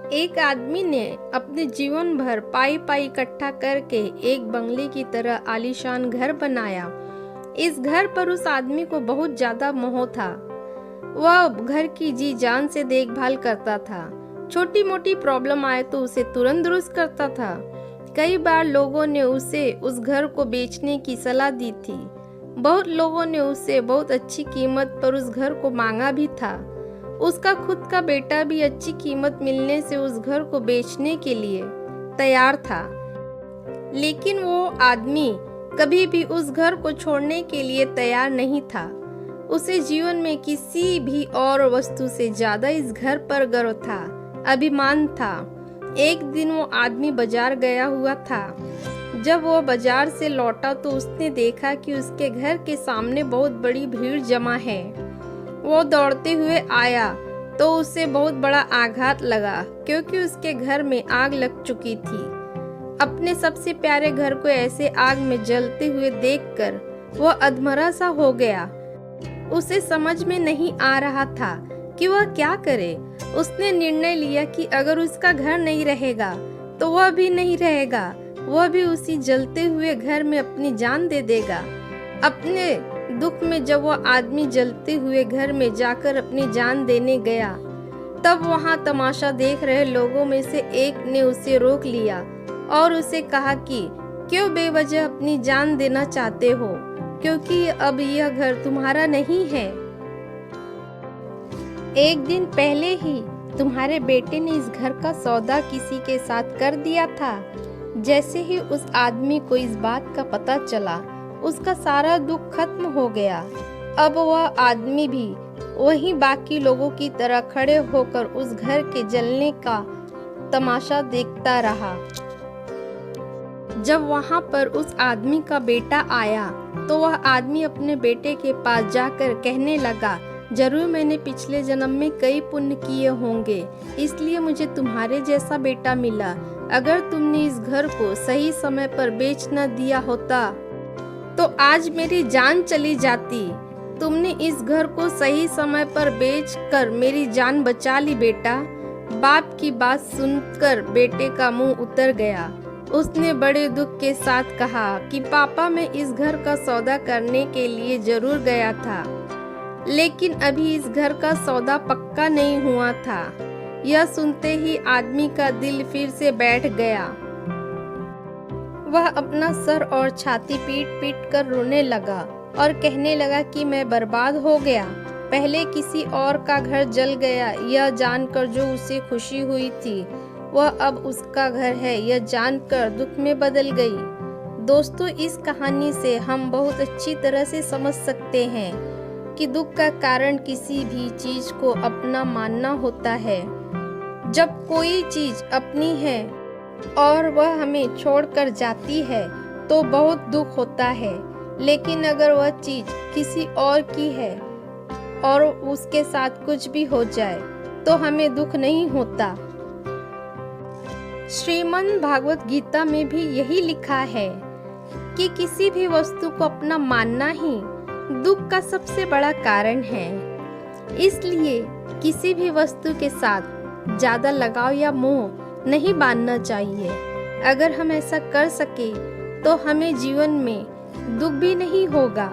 एक आदमी ने अपने जीवन भर पाई पाई इकट्ठा करके एक बंगले की तरह आलीशान घर बनाया। इस घर पर उस आदमी को बहुत ज्यादा मोह था। वह घर की जी जान से देखभाल करता था। छोटी मोटी प्रॉब्लम आए तो उसे तुरंत दुरुस्त करता था। कई बार लोगों ने उसे उस घर को बेचने की सलाह दी थी। बहुत लोगों ने उससे बहुत अच्छी कीमत पर उस घर को मांगा भी था। उसका खुद का बेटा भी अच्छी कीमत मिलने से उस घर को बेचने के लिए तैयार था, लेकिन वो आदमी कभी भी उस घर को छोड़ने के लिए तैयार नहीं था। उसे जीवन में किसी भी और वस्तु से ज्यादा इस घर पर गर्व था, अभिमान था। एक दिन वो आदमी बाजार गया हुआ था। जब वो बाजार से लौटा तो उसने देखा कि उसके घर के सामने बहुत बड़ी भीड़ जमा है। वो दौड़ते हुए आया तो उसे बहुत बड़ा आघात लगा, क्योंकि उसके घर में आग लग चुकी थी। अपने सबसे प्यारे घर को ऐसे आग में जलते हुए देखकर वह अधमरा सा हो गया। उसे समझ में नहीं आ रहा था कि वह क्या करे। उसने निर्णय लिया कि अगर उसका घर नहीं रहेगा तो वह भी नहीं रहेगा। वह भी उसी जलते हुए घर में अपनी जान दे देगा। अपने दुख में जब वह आदमी जलते हुए घर में जाकर अपनी जान देने गया, तब वहां तमाशा देख रहे लोगों में से एक ने उसे रोक लिया और उसे कहा कि क्यों बेवजह अपनी जान देना चाहते हो, क्योंकि अब यह घर तुम्हारा नहीं है। एक दिन पहले ही तुम्हारे बेटे ने इस घर का सौदा किसी के साथ कर दिया था। जैसे ही उस आदमी को इस बात का पता चला, उसका सारा दुख खत्म हो गया। अब वह आदमी भी वही बाकी लोगों की तरह खड़े होकर उस घर के जलने का तमाशा देखता रहा। जब वहां पर उस आदमी का बेटा आया तो वह आदमी अपने बेटे के पास जाकर कहने लगा, जरूर मैंने पिछले जन्म में कई पुण्य किए होंगे, इसलिए मुझे तुम्हारे जैसा बेटा मिला। अगर तुमने इस घर को सही समय पर बेच न दिया होता तो आज मेरी जान चली जाती। तुमने इस घर को सही समय पर बेचकर मेरी जान बचा ली बेटा। बाप की बात सुनकर बेटे का मुंह उतर गया। उसने बड़े दुख के साथ कहा कि पापा, मैं इस घर का सौदा करने के लिए जरूर गया था, लेकिन अभी इस घर का सौदा पक्का नहीं हुआ था। यह सुनते ही आदमी का दिल फिर से बैठ गया। वह अपना सर और छाती पीट पीट कर रोने लगा और कहने लगा कि मैं बर्बाद हो गया। पहले किसी और का घर जल गया यह जानकर जो उसे खुशी हुई थी, वह अब उसका घर है यह जानकर दुख में बदल गई। दोस्तों, इस कहानी से हम बहुत अच्छी तरह से समझ सकते हैं कि दुख का कारण किसी भी चीज को अपना मानना होता है। जब कोई चीज अपनी है और वह हमें छोड़कर जाती है तो बहुत दुख होता है, लेकिन अगर वह चीज किसी और की है और उसके साथ कुछ भी हो जाए तो हमें दुख नहीं होता। श्रीमद् भागवत गीता में भी यही लिखा है कि किसी भी वस्तु को अपना मानना ही दुख का सबसे बड़ा कारण है। इसलिए किसी भी वस्तु के साथ ज्यादा लगाव या मोह नहीं बांधना चाहिए। अगर हम ऐसा कर सके तो हमें जीवन में दुख भी नहीं होगा।